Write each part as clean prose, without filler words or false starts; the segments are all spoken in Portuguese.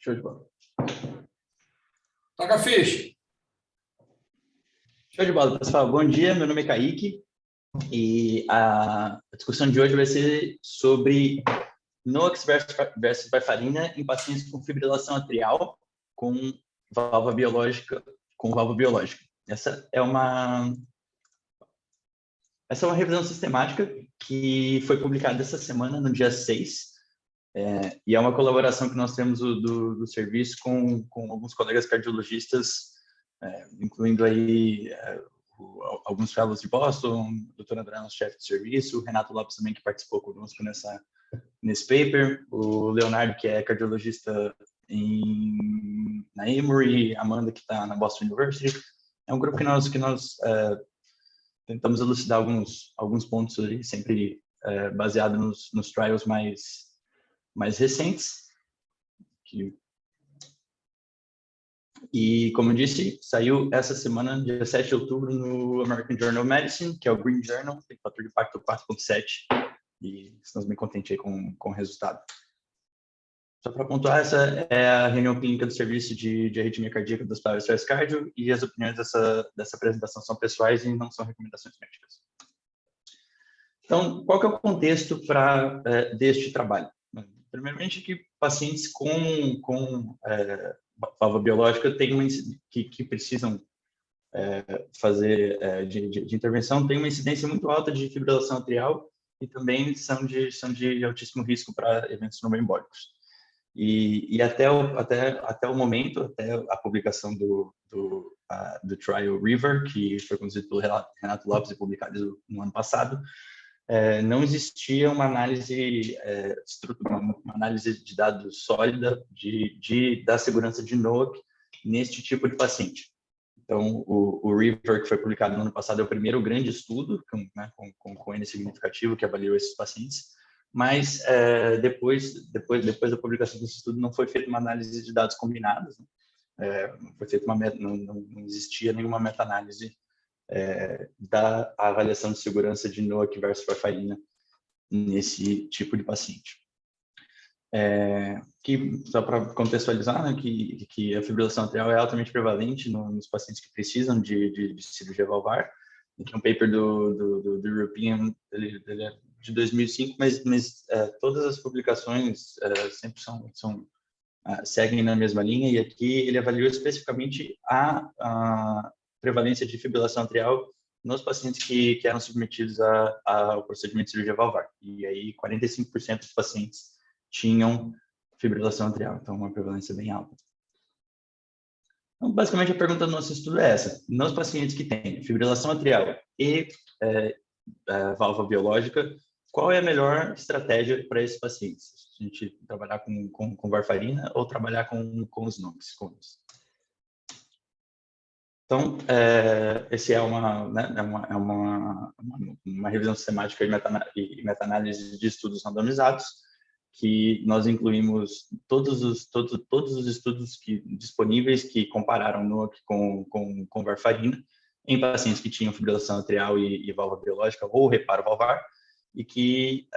Show de bola. Toca a ficha. Show de bola, pessoal. Bom dia, meu nome é Kaique e a discussão de hoje vai ser sobre NOACs versus varfarina em pacientes com fibrilação atrial com válvula biológica. Essa é uma revisão sistemática que foi publicada essa semana, no dia 6, e é uma colaboração que nós temos do serviço com alguns colegas cardiologistas, incluindo aí alguns fellows de Boston, o doutor André, nosso chefe de serviço, o Renato Lopes também, que participou conosco nesse paper, o Leonardo, que é cardiologista na Emory, a Amanda, que está na Boston University. É um grupo que nós tentamos elucidar alguns pontos ali, sempre baseado nos trials mais recentes. E, como eu disse, saiu essa semana, dia 7 de outubro, no American Journal of Medicine, que é o Green Journal, tem fator de impacto 4.7, e estamos bem contentes aí com o resultado. Só para pontuar, essa é a reunião clínica do serviço de arritmia cardíaca do Hospital Stress Cardio, e as opiniões dessa apresentação são pessoais e não são recomendações médicas. Então, qual que é o contexto deste trabalho? Primeiramente, que pacientes com válvula biológica que precisam fazer de intervenção têm uma incidência muito alta de fibrilação atrial e também são de altíssimo risco para eventos tromboembólicos. E até o momento, até a publicação do trial RIVER, que foi conduzido pelo Renato Lopes e publicado no ano passado, não existia uma análise de dados sólida da segurança de NOAC neste tipo de paciente. Então, o RIVER, que foi publicado no ano passado, é o primeiro grande estudo com N significativo que avaliou esses pacientes, mas depois da publicação desse estudo não foi feita uma análise de dados combinados, né? Não existia nenhuma meta-análise da avaliação de segurança de NOAC versus varfarina nesse tipo de paciente. Só para contextualizar, né, que a fibrilação atrial é altamente prevalente nos pacientes que precisam de cirurgia valvar. Aqui é um paper do European, ele é de 2005, mas todas as publicações sempre seguem na mesma linha, e aqui ele avaliou especificamente a prevalência de fibrilação atrial nos pacientes que eram submetidos ao procedimento de cirurgia valvar. E aí 45% dos pacientes tinham fibrilação atrial, então uma prevalência bem alta. Então, basicamente, a pergunta do nosso estudo é essa. Nos pacientes que têm fibrilação atrial e válvula biológica, qual é a melhor estratégia para esses pacientes? A gente trabalhar com varfarina ou trabalhar com os NOACs? Então, esse é uma revisão sistemática e meta-análise de estudos randomizados, que nós incluímos todos os estudos disponíveis que compararam NOAC com varfarina em pacientes que tinham fibrilação atrial e válvula biológica ou reparo valvar, e que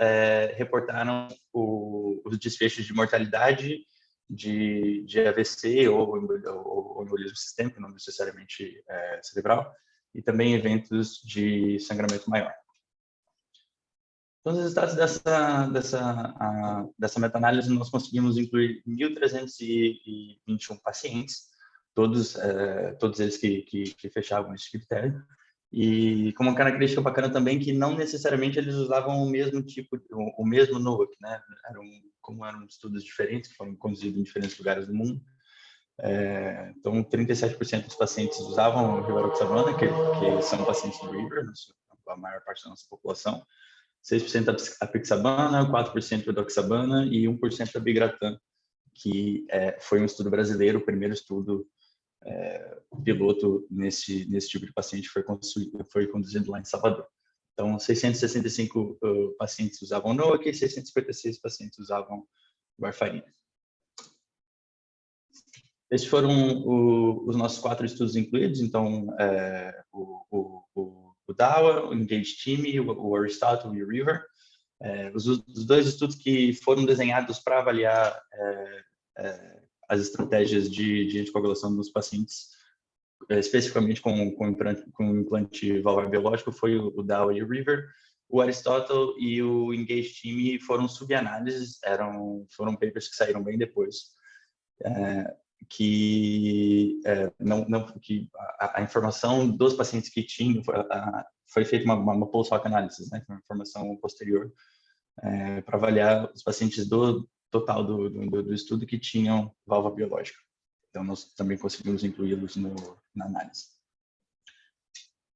reportaram os desfechos de mortalidade de AVC ou embolismo sistêmico, não necessariamente cerebral, e também eventos de sangramento maior. Então, os resultados dessa meta-análise, nós conseguimos incluir 1.321 pacientes, todos eles que fechavam esse critério, e com uma característica bacana também que não necessariamente eles usavam o mesmo NOAC, né? Como eram estudos diferentes, que foram conduzidos em diferentes lugares do mundo. Então, 37% dos pacientes usavam o rivaroxabana, que são pacientes do RIVER, a maior parte da nossa população. 6% apixabana, 4% edoxabana e 1% abigratan, que foi um estudo brasileiro, o primeiro estudo piloto nesse tipo de paciente foi conduzido lá em Salvador. Então, 665 pacientes usavam NOAC e 656 pacientes usavam varfarina. Esses foram os nossos 4 estudos incluídos, então, o DAWA, o Engage Team, o Aristotle e o RIVER. Os 2 estudos que foram desenhados para avaliar as estratégias de anticoagulação nos pacientes, especificamente com implante valvar biológico, foi o Dow e o River. O Aristotle e o Engage Team foram subanálises, foram papers que saíram bem depois, que a informação dos pacientes que tinham foi feita uma post-hoc analysis, né, uma informação posterior, para avaliar os pacientes do total do estudo que tinham válvula biológica. Então, nós também conseguimos incluí-los na análise.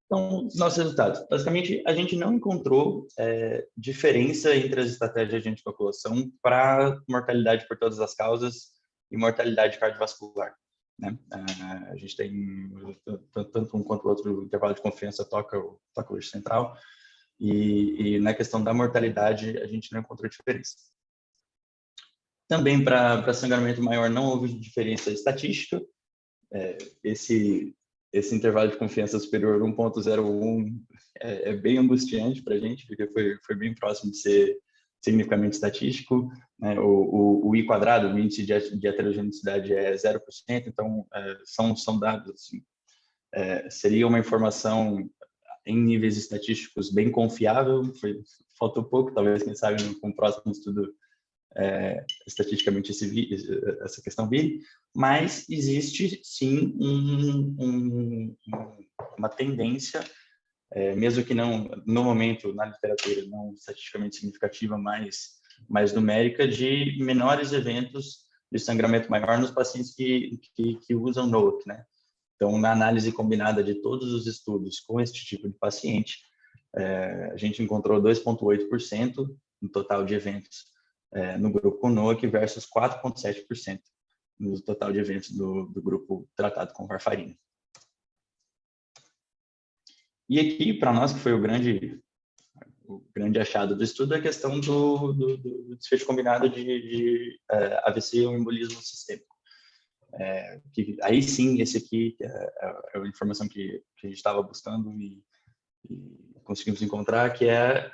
Então, nossos resultados. Basicamente, a gente não encontrou diferença entre as estratégias de anticoagulação para mortalidade por todas as causas e mortalidade cardiovascular, né? A gente tem, tanto um quanto o outro intervalo de confiança toca o eixo central, e na questão da mortalidade, a gente não encontrou diferença. Também para sangramento maior não houve diferença estatística. Esse intervalo de confiança superior a 1.01 é bem angustiante para a gente, porque foi bem próximo de ser significativamente estatístico, né? O I quadrado, o índice de heterogeneidade é 0%, então são dados assim, seria uma informação em níveis estatísticos bem confiável. Faltou pouco, talvez, quem sabe, com o próximo estudo estatisticamente essa questão vire, mas existe sim uma tendência, mesmo que não no momento na literatura não estatisticamente significativa, mais numérica, de menores eventos de sangramento maior nos pacientes que usam NOAC, né? Então, na análise combinada de todos os estudos com este tipo de paciente, a gente encontrou 2,8% no total de eventos no grupo com NOAC versus 4,7% no total de eventos do grupo tratado com varfarina. E aqui, para nós, que foi o grande achado do estudo, é a questão do desfecho combinado de AVC ou embolismo sistêmico. Que aí sim, esse aqui é a informação que a gente estava buscando e conseguimos encontrar, que é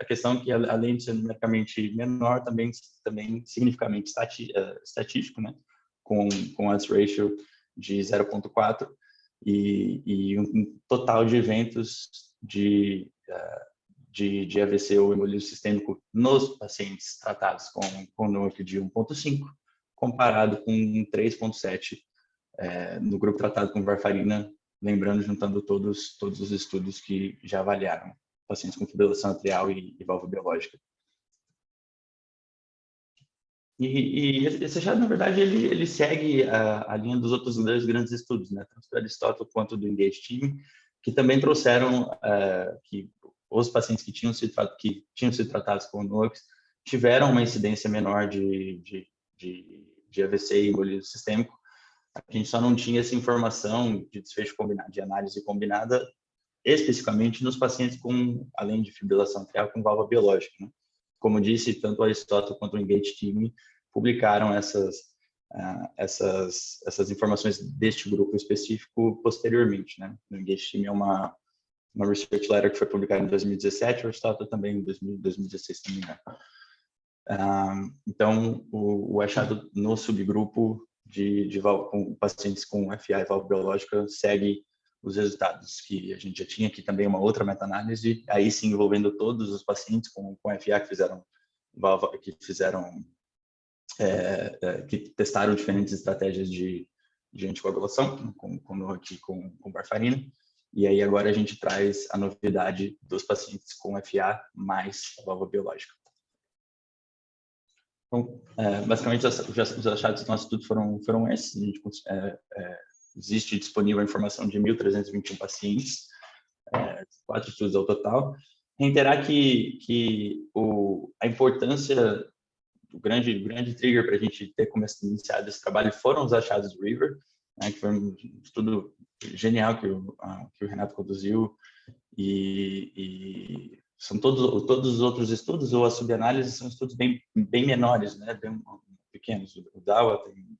a questão que, além de ser numericamente menor, também significativamente estatístico, né? com odds ratio de 0,4 e um total de eventos de AVC ou embolismo sistêmico nos pacientes tratados com NOAC de 1,5, comparado com 3,7 no grupo tratado com varfarina, lembrando, juntando todos os estudos que já avaliaram pacientes com fibrilação atrial e válvula biológica. E esse achado, na verdade, ele segue a linha dos outros dois grandes estudos, né? Tanto do Aristóteles quanto do Engage Team, que também trouxeram que os pacientes que tinham sido tratados com NOACs tiveram uma incidência menor de AVC e embolismo sistêmico. A gente só não tinha essa informação de desfecho combinado, de análise combinada, especificamente nos pacientes além de fibrilação atrial, com válvula biológica, né? Como disse, tanto o Aristóteles quanto o Engage Team publicaram essas informações deste grupo específico posteriormente, né? O Engage Team é uma research letter que foi publicada em 2017, o Aristóteles também em 2016, se não me engano. Então, o achado no subgrupo com pacientes com FA e válvula biológica segue os resultados que a gente já tinha aqui, também uma outra meta-análise, aí sim envolvendo todos os pacientes com FA que testaram diferentes estratégias de anticoagulação, com varfarina, e aí agora a gente traz a novidade dos pacientes com FA mais válvula biológica. Então, basicamente, os achados do nosso estudo foram esses. A gente, existe disponível a informação de 1.321 pacientes, 4 estudos ao total. Reiterar que a importância, o grande trigger para a gente ter iniciado esse trabalho foram os achados do River, né, que foi um estudo genial que o Renato conduziu, e são todos os outros estudos, ou as subanálises, são estudos bem menores, né, bem pequenos. O DAWA tem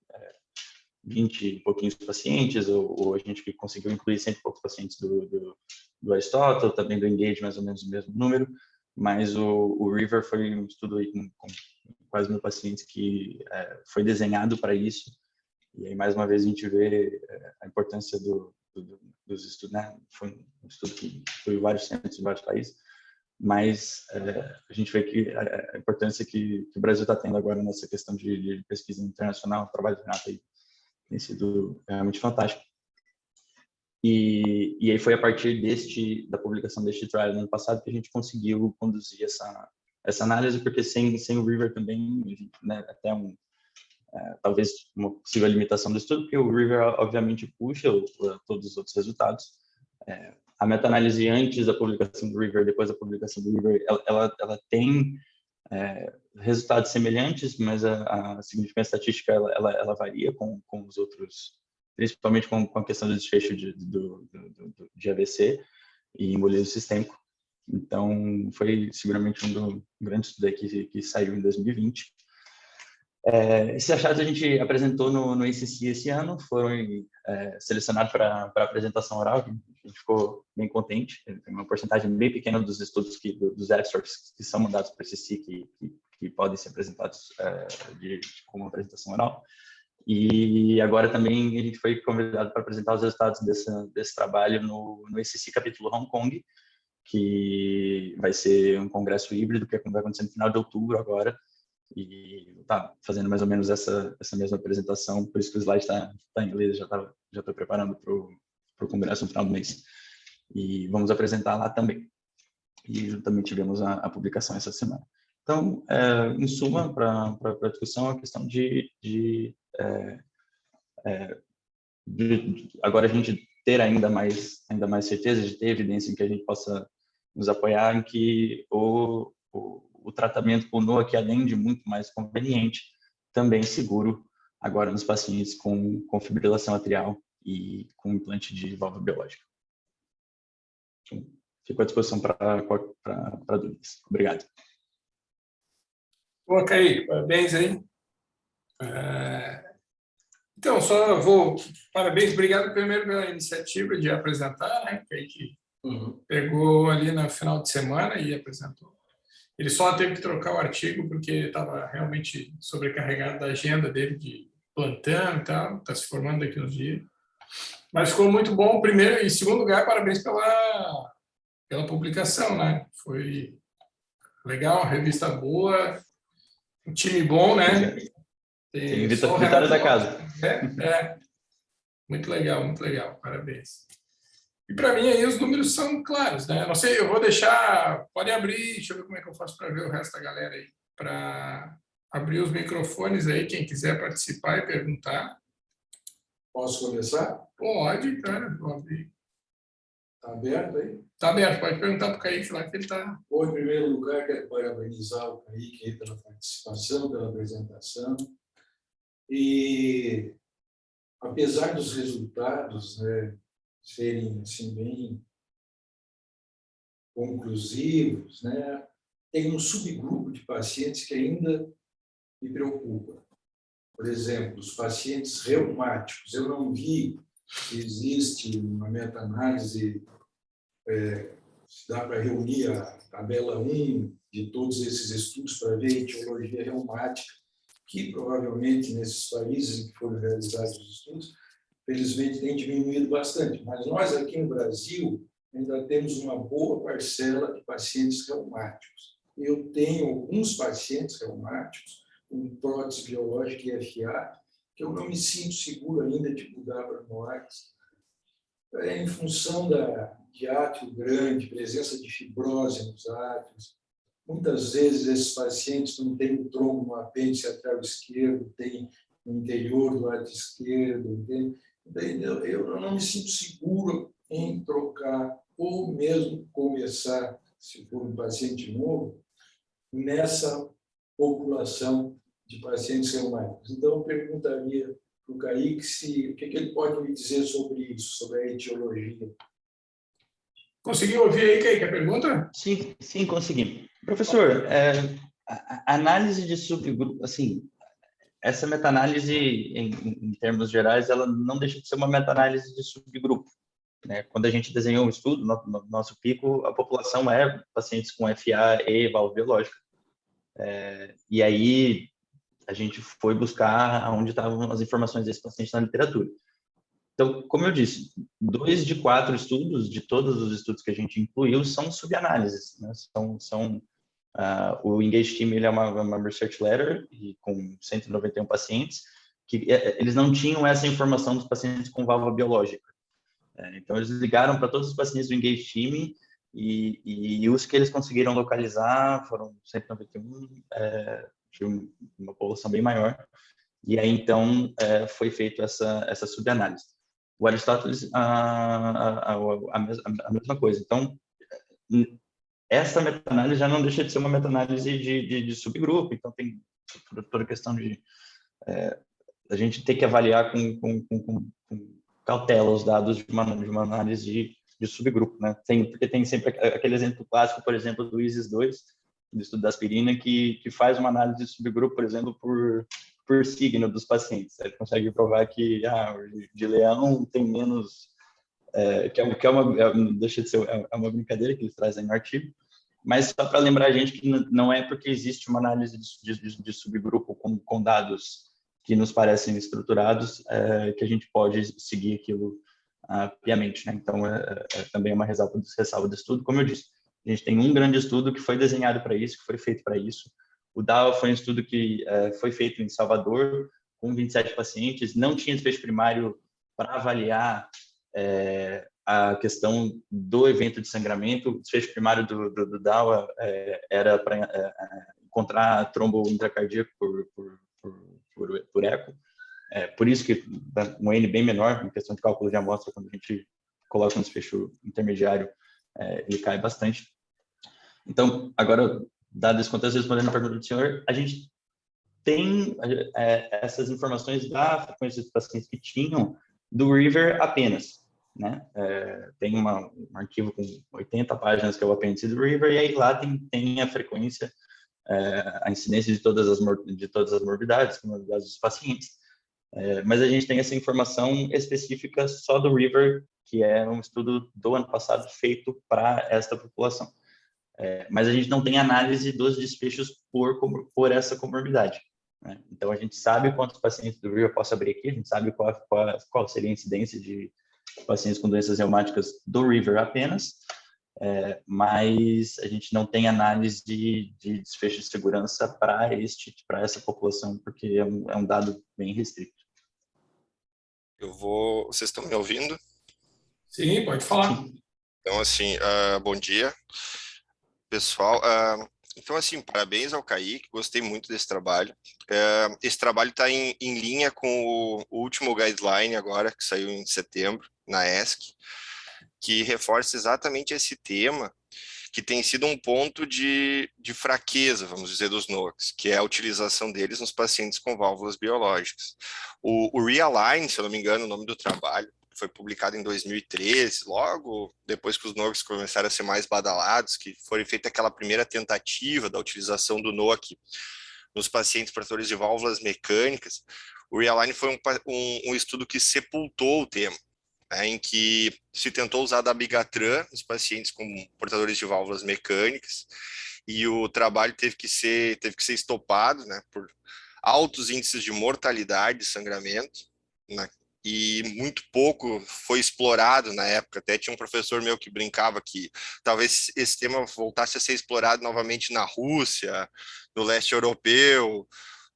20 e pouquinhos pacientes, ou a gente conseguiu incluir 100 e poucos pacientes do Aristóteles, também do Engage, mais ou menos o mesmo número, mas o River foi um estudo com quase 1.000 pacientes que foi desenhado para isso, E aí, mais uma vez, a gente vê a importância dos estudos, né? Foi um estudo que foi em vários centros, em vários países, mas a gente vê que a importância que o Brasil está tendo agora nessa questão de pesquisa internacional, o trabalho do Renato aí tem sido realmente fantástico. E aí foi a partir da publicação deste trial no ano passado que a gente conseguiu conduzir essa análise, porque sem o River também, né, até talvez uma possível limitação do estudo, porque o River obviamente puxa todos os outros resultados. A meta-análise antes da publicação do River, depois da publicação do River, ela tem resultados semelhantes, mas a significância estatística ela varia com os outros, principalmente com a questão do desfecho de AVC e embolismo sistêmico. Então, foi seguramente um grande estudo que saiu em 2020. Esses achados a gente apresentou no ACC esse ano, foram selecionados para apresentação oral, a gente ficou bem contente, tem uma porcentagem bem pequena dos estudos, dos abstracts que são mandados para o ACC que podem ser apresentados como apresentação oral. E agora também a gente foi convidado para apresentar os resultados desse trabalho no ACC capítulo Hong Kong, que vai ser um congresso híbrido que vai acontecer no final de outubro agora, e tá fazendo mais ou menos essa mesma apresentação, por isso que o slide está em inglês, já estou preparando para o congresso no final do mês. E vamos apresentar lá também. E também tivemos a publicação essa semana. Então, em suma, para a discussão, a questão de agora a gente ter ainda mais certeza, de ter evidência em que a gente possa nos apoiar, em que o tratamento com NOAA, que além de muito mais conveniente, também seguro agora nos pacientes com fibrilação atrial e com implante de válvula biológica. Então, fico à disposição para dúvidas. Obrigado. Boa, Kaique, parabéns aí. Então, só vou... Parabéns, obrigado primeiro pela iniciativa de apresentar, né? Kaique pegou ali no final de semana e apresentou. Ele só teve que trocar o artigo porque estava realmente sobrecarregado da agenda dele de plantão e tal, está se formando daqui uns dias. Mas ficou muito bom. Primeiro, em segundo lugar, parabéns pela publicação, né? Foi legal, uma revista boa, um time bom, né? Tem vitória da casa. Muito legal, parabéns. E para mim aí os números são claros, né? Não sei, eu vou deixar, pode abrir, deixa eu ver como é que eu faço para ver o resto da galera aí, para abrir os microfones aí, quem quiser participar e perguntar. Posso começar? Pode, cara, vou abrir. Está aberto aí? Está aberto, pode perguntar para o Kaique lá que ele está. Bom, em primeiro lugar, quero parabenizar o Kaique aí pela participação, pela apresentação. E, apesar dos resultados, né, serem assim, bem conclusivos, né, tem um subgrupo de pacientes que ainda me preocupa. Por exemplo, os pacientes reumáticos. Eu não vi que existe uma meta-análise, se dá para reunir a tabela 1 de todos esses estudos para ver a etiologia reumática, que provavelmente nesses países em que foram realizados os estudos, felizmente tem diminuído bastante. Mas nós aqui no Brasil ainda temos uma boa parcela de pacientes reumáticos. Eu tenho alguns pacientes reumáticos com prótese biológica e FA, que eu não me sinto seguro ainda de mudar para NOACs, em função de átrio grande, presença de fibrose nos átrios. Muitas vezes esses pacientes não têm o trombo no apêndice atrial esquerdo, tem no interior do átrio esquerdo, entende? Eu não me sinto seguro em trocar ou mesmo começar, se for um paciente novo, nessa população de pacientes reumáticos. Então, eu perguntaria para o Kaique o que ele pode me dizer sobre isso, sobre a etiologia. Conseguiu ouvir aí, Kaique, a pergunta? Sim, consegui. Professor, a análise de subgrupo, assim, essa meta-análise, em termos gerais, ela não deixa de ser uma meta-análise de subgrupo, né? Quando a gente desenhou um estudo, no nosso pico, a população é pacientes com FA e válvula biológica. E aí, a gente foi buscar onde estavam as informações desse paciente na literatura. Então, como eu disse, 2 de 4 estudos, de todos os estudos que a gente incluiu, são subanálises, né? O Engage Team, ele é uma research letter e com 191 pacientes, que eles não tinham essa informação dos pacientes com válvula biológica. Então, eles ligaram para todos os pacientes do Engage Team e os que eles conseguiram localizar foram 191, de uma população bem maior. E aí, então, foi feita essa subanálise. O Aristóteles, a mesma coisa. Então, essa meta-análise já não deixa de ser uma meta-análise de subgrupo. Então, tem toda a questão de a gente ter que avaliar com cautela os dados de uma análise de subgrupo, né? Porque tem sempre aquele exemplo clássico, por exemplo, do ISIS-2, do estudo da aspirina, que faz uma análise de subgrupo, por exemplo, por signo dos pacientes. Ele consegue provar que de leão tem menos, deixa de ser uma brincadeira que eles trazem no artigo, mas só para lembrar a gente que não é porque existe uma análise de subgrupo com dados que nos parecem estruturados que a gente pode seguir aquilo piamente, né? Então, também é uma ressalva do estudo. Como eu disse, a gente tem um grande estudo que foi desenhado para isso, que foi feito para isso. O DAO foi um estudo que foi feito em Salvador, com 27 pacientes, não tinha desfecho primário para avaliar a questão do evento de sangramento. O desfecho primário do DAO era para encontrar trombo intracardíaco por eco. Por isso que um N bem menor, em questão de cálculo de amostra, quando a gente coloca um desfecho intermediário, ele cai bastante. Então, agora, dado esse contexto, respondendo a pergunta do senhor, a gente tem essas informações da frequência dos pacientes que tinham do River apenas, né? Tem um arquivo com 80 páginas que é o apêndice do River, e aí lá tem a frequência, a incidência de todas as morbidades dos pacientes. Mas a gente tem essa informação específica só do River, que é um estudo do ano passado feito para esta população. Mas a gente não tem análise dos desfechos por essa comorbidade, né? Então, a gente sabe quantos pacientes do River eu posso abrir aqui, a gente sabe qual seria a incidência de pacientes com doenças reumáticas do River apenas, mas a gente não tem análise de desfecho de segurança para essa população, porque é um dado bem restrito. Vocês estão me ouvindo? Sim, pode falar. Sim. Então, assim, bom dia, pessoal. Então, assim, parabéns ao Kaique, gostei muito desse trabalho. Esse trabalho está em linha com o último guideline agora, que saiu em setembro, na ESC, que reforça exatamente esse tema, que tem sido um ponto de fraqueza, vamos dizer, dos NOACs, que é a utilização deles nos pacientes com válvulas biológicas. O Realign, se eu não me engano, o nome do trabalho, foi publicado em 2013, logo depois que os NOACs começaram a ser mais badalados, que foi feita aquela primeira tentativa da utilização do NOAC nos pacientes portadores de válvulas mecânicas. O Realign foi um estudo que sepultou o tema, né, em que se tentou usar dabigatran nos pacientes com portadores de válvulas mecânicas, e o trabalho teve que ser estopado, né, por altos índices de mortalidade e sangramento, né, e muito pouco foi explorado na época. Até tinha um professor meu que brincava que talvez esse tema voltasse a ser explorado novamente na Rússia, no leste europeu,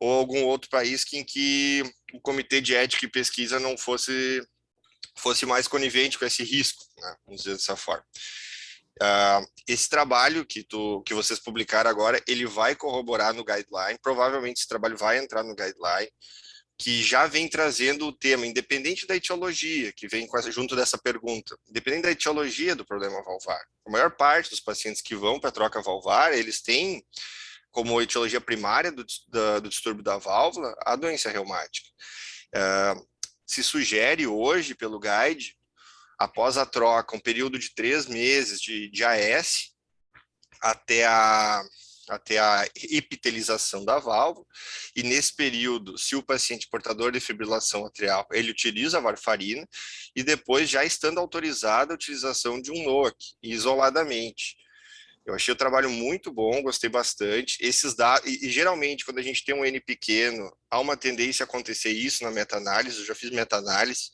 ou algum outro país em que o Comitê de Ética e Pesquisa não fosse mais conivente com esse risco, né? Vamos dizer dessa forma. Esse trabalho que vocês publicaram agora, ele vai corroborar no guideline, provavelmente esse trabalho vai entrar no guideline, que já vem trazendo o tema, independente da etiologia, que vem junto dessa pergunta, independente da etiologia do problema valvar. A maior parte dos pacientes que vão para a troca valvar, eles têm como etiologia primária do distúrbio da válvula a doença reumática. Se sugere hoje, pelo guide, após a troca, um período de 3 meses de AS até a epitelização da válvula, e nesse período, se o paciente portador de fibrilação atrial, ele utiliza a varfarina, e depois, já estando autorizada a utilização de um NOAC, isoladamente. Eu achei o trabalho muito bom, gostei bastante. Esses dados, e geralmente, quando a gente tem um N pequeno, há uma tendência a acontecer isso na meta-análise. Eu já fiz meta-análise,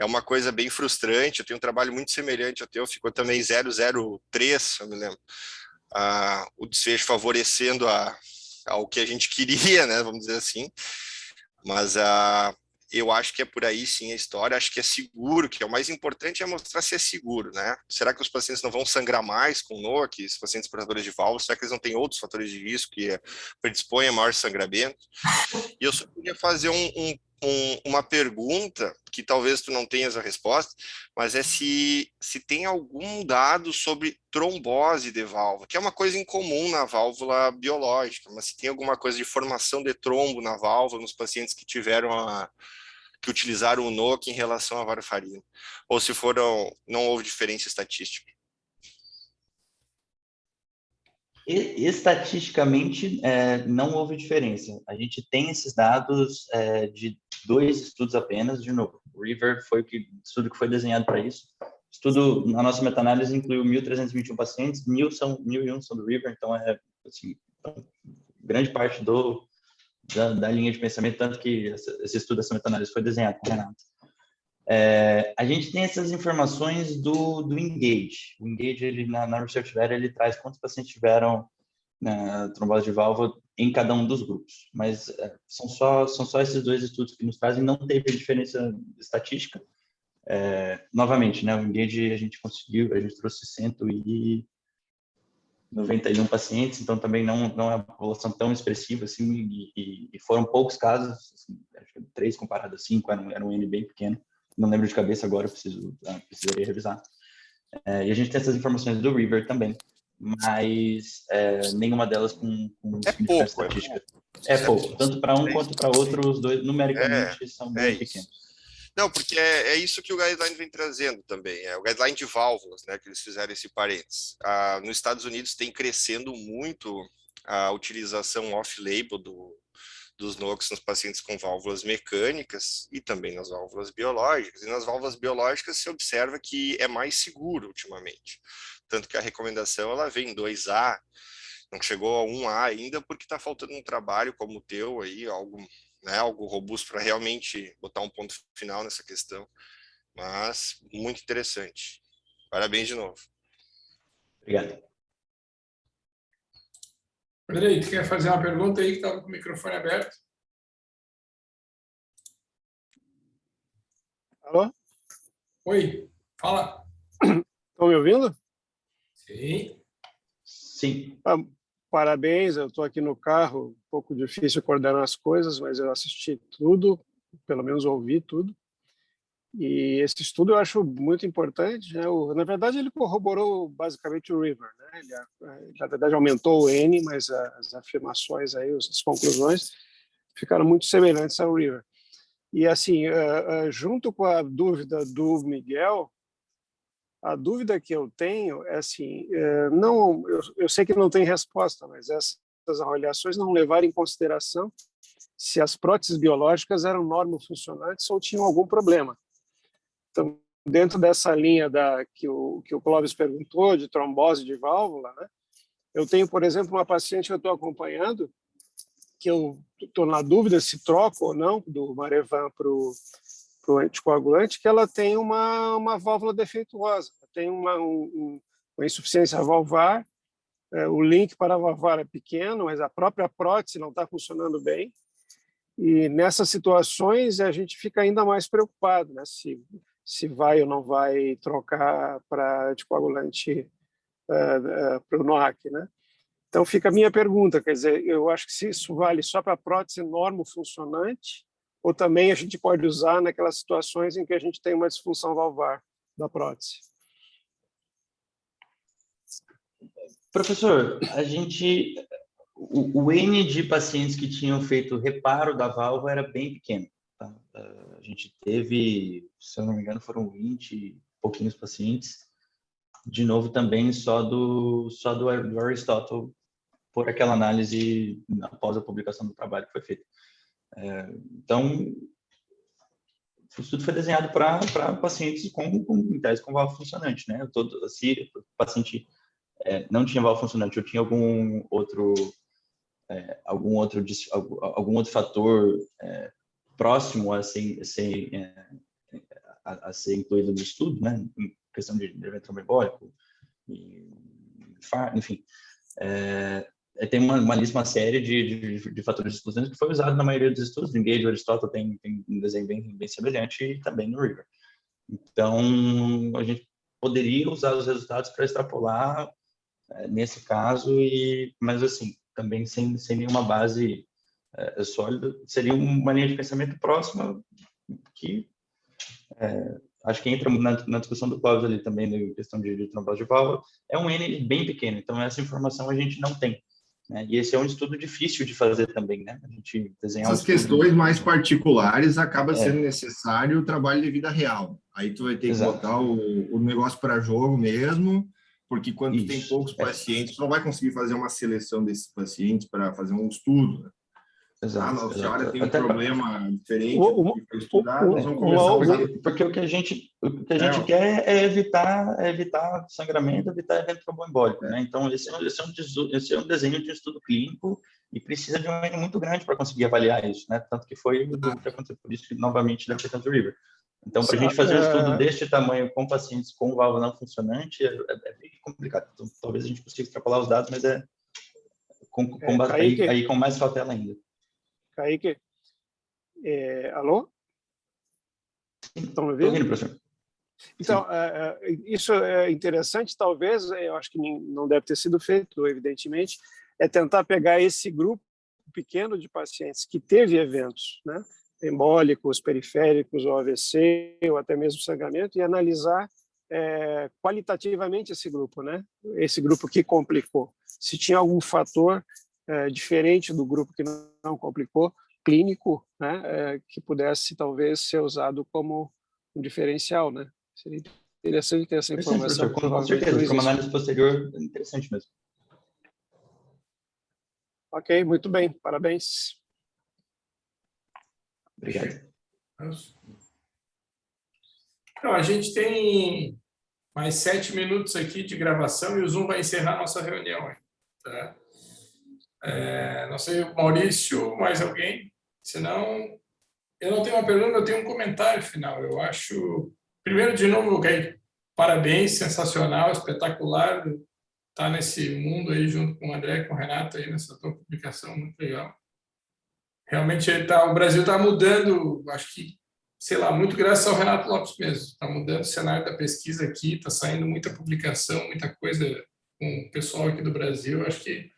é uma coisa bem frustrante. Eu tenho um trabalho muito semelhante ao teu, ficou também 003, eu me lembro. O desfecho favorecendo ao que a gente queria, né? Vamos dizer assim. Mas eu acho que é por aí sim a história, acho que é seguro, que é o mais importante é mostrar se é seguro, né? Será que os pacientes não vão sangrar mais com NOAC, os pacientes portadores de válvulas, será que eles não têm outros fatores de risco que predispõem a maior sangramento? E eu só queria fazer uma pergunta, que talvez tu não tenhas a resposta, mas é se tem algum dado sobre trombose de válvula, que é uma coisa incomum na válvula biológica, mas se tem alguma coisa de formação de trombo na válvula nos pacientes que que utilizaram o NOAC em relação à varfarina, ou se não houve diferença estatística. Estatisticamente, não houve diferença. A gente tem esses dados de 2 estudos apenas. De novo, o RIVER foi o estudo que foi desenhado para isso. O estudo, na nossa meta-análise, incluiu 1.321 pacientes, 1.001 são do RIVER, então assim, grande parte da linha de pensamento, tanto que esse estudo, essa meta-análise foi desenhado com o Renato. A gente tem essas informações do Engage. O Engage, ele, na ResearchVera, ele traz quantos pacientes tiveram trombose de válvula em cada um dos grupos. Mas são só esses 2 estudos que nos trazem, não teve diferença estatística. Novamente, né, o Engage a gente trouxe 191 pacientes, então também não é uma população tão expressiva assim, e foram poucos casos, assim, acho que 3 comparado a 5, era um N bem pequeno. Não lembro de cabeça agora, precisaria revisar. E a gente tem essas informações do RIVER também, mas nenhuma delas com significância estatística. É pouco, tanto para um quanto para outro, os dois numericamente são bem pequenos. Não, porque é isso que o guideline vem trazendo também, é o guideline de válvulas, né, que eles fizeram esse parênteses. Nos Estados Unidos tem crescendo muito a utilização off-label dos NOACs nos pacientes com válvulas mecânicas e também nas válvulas biológicas. E nas válvulas biológicas se observa que é mais seguro ultimamente. Tanto que a recomendação ela vem em 2A, não chegou a 1A ainda, porque está faltando um trabalho como o teu aí, algo robusto para realmente botar um ponto final nessa questão. Mas muito interessante. Parabéns de novo. Obrigado. Andrei, tu quer fazer uma pergunta aí que estava com o microfone aberto? Alô? Oi, fala. Estão me ouvindo? Sim. Parabéns, eu estou aqui no carro, um pouco difícil coordenar as coisas, mas eu assisti tudo, pelo menos ouvi tudo. E esse estudo eu acho muito importante, né? Na verdade, ele corroborou basicamente o RIVER, né? Ele, na verdade, aumentou o N, mas as afirmações, aí, as conclusões, ficaram muito semelhantes ao RIVER. E, assim, junto com a dúvida do Miguel, a dúvida que eu tenho é assim, eu sei que não tem resposta, mas essas avaliações não levaram em consideração se as próteses biológicas eram normofuncionantes ou tinham algum problema. Então, dentro dessa linha que o Clóvis perguntou, de trombose de válvula, né, eu tenho, por exemplo, uma paciente que eu estou acompanhando, que eu estou na dúvida se troco ou não do Marevan para o anticoagulante, que ela tem uma válvula defeituosa, tem uma insuficiência valvar, o link para a valvar é pequeno, mas a própria prótese não está funcionando bem, e nessas situações a gente fica ainda mais preocupado, né, se vai ou não vai trocar para anticoagulante para o NOAC, né? Então fica a minha pergunta, quer dizer, eu acho que se isso vale só para prótese normofuncionante, ou também a gente pode usar naquelas situações em que a gente tem uma disfunção valvar da prótese. Professor, o N de pacientes que tinham feito reparo da válvula era bem pequeno. Tá? A gente teve, se eu não me engano, foram 20 e pouquinhos pacientes. De novo, também só do Aristotle, por aquela análise após a publicação do trabalho que foi feito. Então, o estudo foi desenhado para pacientes com válvula funcionante, né? Se o paciente não tinha válvula funcionante, ou tinha algum outro fator próximo a ser incluído no estudo, né? Em questão de evento trombembólico, enfim. Tem uma série de fatores exclusivos que foi usado na maioria dos estudos. No Engage, o Aristóteles tem um desenho bem semelhante, e também no River. Então, a gente poderia usar os resultados para extrapolar nesse caso, mas assim, também sem nenhuma base sólida. Seria uma linha de pensamento próxima que acho que entra na discussão do Cláudio ali também, na questão de trombose de válvula. É um N bem pequeno, então essa informação a gente não tem, né? E esse é um estudo difícil de fazer também, né? A gente desenhar essas questões mais particulares acaba sendo necessário o trabalho de vida real. Aí tu vai ter que botar o negócio para jogo mesmo, porque quando tu tem poucos pacientes, tu não vai conseguir fazer uma seleção desses pacientes para fazer um estudo, né? Exato. A senhora tem um problema diferente do que foi estudado, nós vamos começar porque o que a gente quer é evitar sangramento, evitar evento tromboembólico, né? Então, esse é um desenho de estudo clínico e precisa de um N muito grande para conseguir avaliar isso, né? Tanto que foi o que aconteceu, por isso que, novamente, deve ter tanto River. Então, para a gente fazer um estudo deste tamanho com pacientes com válvula não funcionante, é bem complicado. Então, talvez a gente consiga extrapolar os dados, mas aí com mais cautela ainda. Kaique, alô? Estão me ouvindo? Estou ouvindo, professor. Então, isso é interessante, talvez, eu acho que não deve ter sido feito, evidentemente, é tentar pegar esse grupo pequeno de pacientes que teve eventos, né, embólicos, periféricos, ou AVC, ou até mesmo sangramento, e analisar qualitativamente esse grupo, né, esse grupo que complicou. Se tinha algum fator diferente do grupo que não complicou, clínico, né, que pudesse talvez ser usado como um diferencial, né? Seria interessante ter essa informação. Com certeza, como análise posterior, é interessante mesmo. Ok, muito bem, parabéns. Obrigado. Então, a gente tem mais 7 minutos aqui de gravação e o Zoom vai encerrar a nossa reunião. Tá? Não sei, Maurício, mais alguém? Senão, eu não tenho uma pergunta, eu tenho um comentário final. Eu acho, primeiro, de novo, parabéns, sensacional, espetacular estar nesse mundo aí junto com o André e com o Renato aí nessa tua publicação, muito legal. Realmente o Brasil está mudando, acho que, sei lá, muito graças ao Renato Lopes mesmo. Está mudando o cenário da pesquisa aqui, está saindo muita publicação, muita coisa com o pessoal aqui do Brasil. Acho que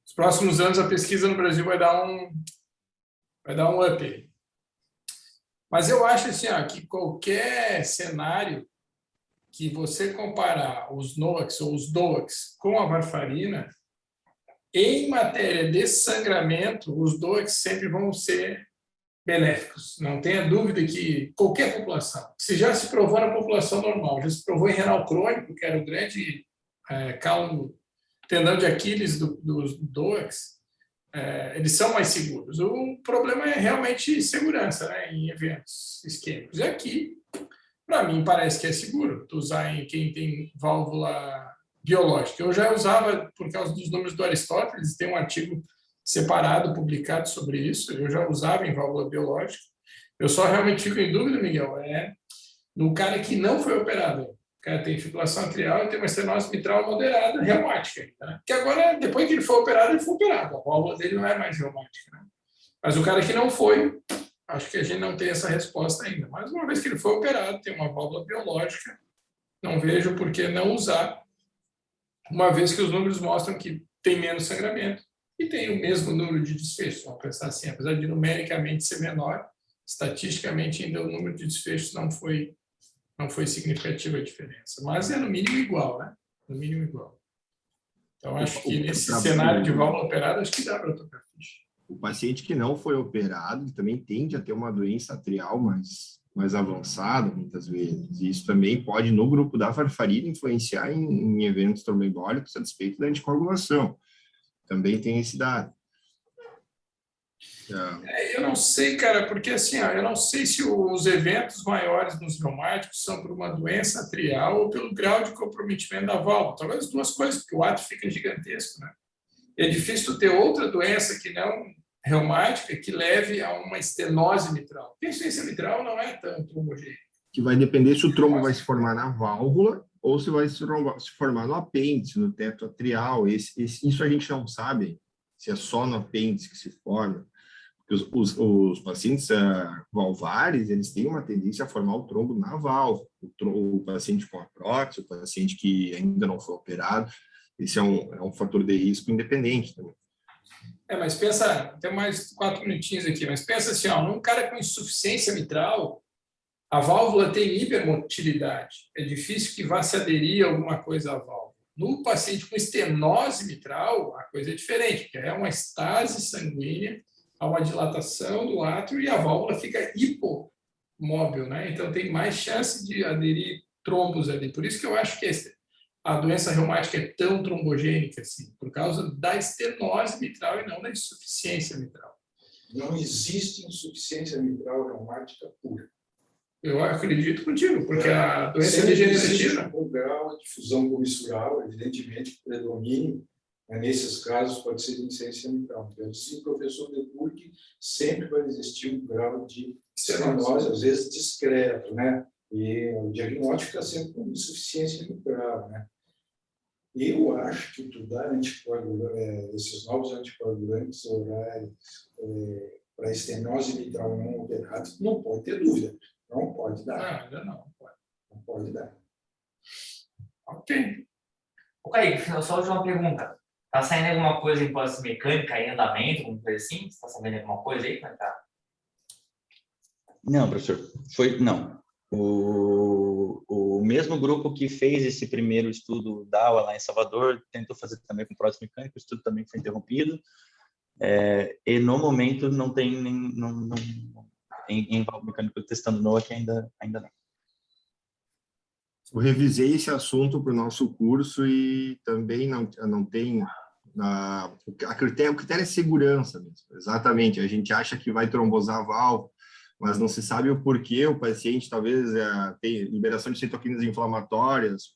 nos próximos anos a pesquisa no Brasil vai dar um up. Mas eu acho assim, que qualquer cenário que você comparar os NOACs ou os DOACs com a varfarina, em matéria de sangramento, os DOACs sempre vão ser benéficos. Não tenha dúvida que qualquer população, se já se provou na população normal, já se provou em renal crônico, que era o grande tendão de Aquiles dos DOACs, eles são mais seguros. O problema é realmente segurança, né, em eventos isquêmicos. E aqui, para mim, parece que é seguro tu usar em quem tem válvula biológica. Eu já usava por causa dos números do Aristóteles, tem um artigo separado, publicado sobre isso, eu já usava em válvula biológica. Eu só realmente fico em dúvida, Miguel, no cara que não foi operado. O cara tem fibrilação atrial e tem uma estenose mitral moderada, reumática. Né? Porque agora, depois que ele foi operado, ele foi operado. A válvula dele não é mais reumática. Né? Mas o cara que não foi, acho que a gente não tem essa resposta ainda. Mas uma vez que ele foi operado, tem uma válvula biológica, não vejo por que não usar, uma vez que os números mostram que tem menos sangramento e tem o mesmo número de desfechos. Vamos pensar assim, apesar de numericamente ser menor, estatisticamente ainda o número de desfechos não foi significativa a diferença. Mas é no mínimo igual, né? No mínimo igual. Então, acho que nesse cenário de válvula operada, acho que dá para tocar ficha. O paciente que não foi operado também tende a ter uma doença atrial mais avançada, muitas vezes. E isso também pode, no grupo da varfarina, influenciar em eventos tromboembólicos a despeito da anticoagulação. Também tem esse dado. Eu não sei, cara, porque assim, ó, eu não sei se os eventos maiores nos reumáticos são por uma doença atrial ou pelo grau de comprometimento da válvula. Talvez as duas coisas, porque o átrio fica gigantesco, né? É difícil tu ter outra doença que não reumática que leve a uma estenose mitral. Porque a insuficiência mitral não é tão trombogênica. Que vai depender se o trombo vai se formar na válvula ou se vai se formar no apêndice, no teto atrial. Isso a gente não sabe, se é só no apêndice que se forma. Os pacientes valvares, eles têm uma tendência a formar o trombo na válvula. O paciente com a prótese, o paciente que ainda não foi operado, esse é um fator de risco independente também. Mas pensa, tem mais 4 minutinhos aqui, mas pensa assim, ó, num cara com insuficiência mitral, a válvula tem hipermotilidade. É difícil que vá se aderir alguma coisa à válvula. No paciente com estenose mitral, a coisa é diferente, porque é uma estase sanguínea, há uma dilatação do átrio e a válvula fica hipomóvel, né? Então tem mais chance de aderir trombos ali. Por isso que eu acho que a doença reumática é tão trombogênica assim, por causa da estenose mitral e não da insuficiência mitral. Não existe insuficiência mitral reumática pura. Eu acredito contigo, porque a doença degenerativa... O grau de difusão comissural, evidentemente, que predomine, nesses casos pode ser insuficiência mitral. Então, eu disse, professor Depur, que sempre vai existir um grau de estenose, às vezes discreto, né? E o diagnóstico está sempre com insuficiência mitral, né? Eu acho que tu dá esses novos anticoagulantes orais para estenose mitral não operada, não pode ter dúvida. Não pode dar. Ainda não pode. Não pode dar. Ok. Kaique, só a última pergunta. Tá saindo alguma coisa em hipótese mecânica em andamento, alguma coisa assim? Você está sabendo alguma coisa aí? Como é que tá? Não, professor. Não. O mesmo grupo que fez esse primeiro estudo DAWA lá em Salvador tentou fazer também com prótese mecânica, o estudo também foi interrompido. E no momento não tem em válvula mecânica testando NOAC ainda não. Eu revisei esse assunto para o nosso curso e também não tem... o critério é segurança mesmo, exatamente. A gente acha que vai trombosar a válvula, mas não se sabe o porquê. O paciente talvez tem liberação de citoquinas inflamatórias,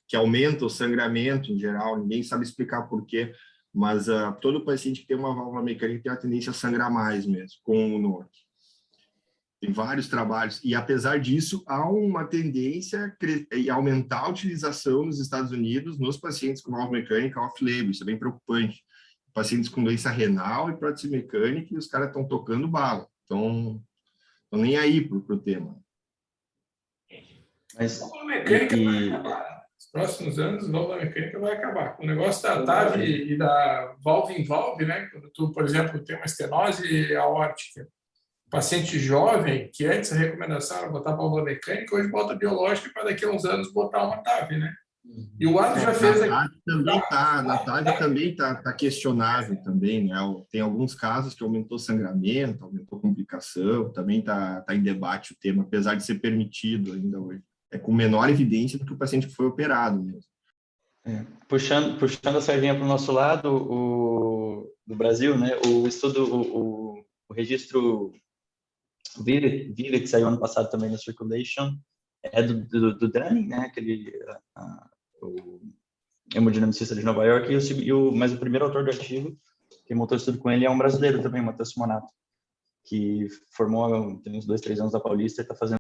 que aumenta o sangramento em geral, ninguém sabe explicar porquê, mas todo paciente que tem uma válvula mecânica tem a tendência a sangrar mais mesmo, com o NOAC. Tem vários trabalhos, e apesar disso, há uma tendência a aumentar a utilização nos Estados Unidos nos pacientes com válvula mecânica off-label. Isso é bem preocupante. Pacientes com doença renal e prótese mecânica, e os caras estão tocando bala. Então, nem aí para o tema. Mas válvula mecânica vai acabar. Nos próximos anos, a válvula mecânica vai acabar. O negócio da TAV e da valve-in-valve, né? Quando tu, por exemplo, tem uma estenose aórtica, paciente jovem, que antes a recomendação era botar válvula mecânica, hoje bota biológica para daqui a uns anos botar uma TAV, né? E o Ado já fez... Na TAV também está questionável também, né? Tem alguns casos que aumentou sangramento, aumentou complicação, também está em debate o tema, apesar de ser permitido ainda hoje. É com menor evidência do que o paciente que foi operado mesmo. Puxando a sardinha para o nosso lado, do Brasil, né? O estudo, o registro Vive, que saiu ano passado também na Circulation, é do Dunning, né? O hemodinamicista de Nova York, mas o primeiro autor do artigo, que montou o estudo com ele, é um brasileiro também, Matheus Simonato, que formou tem uns 2, 3 anos da Paulista e está fazendo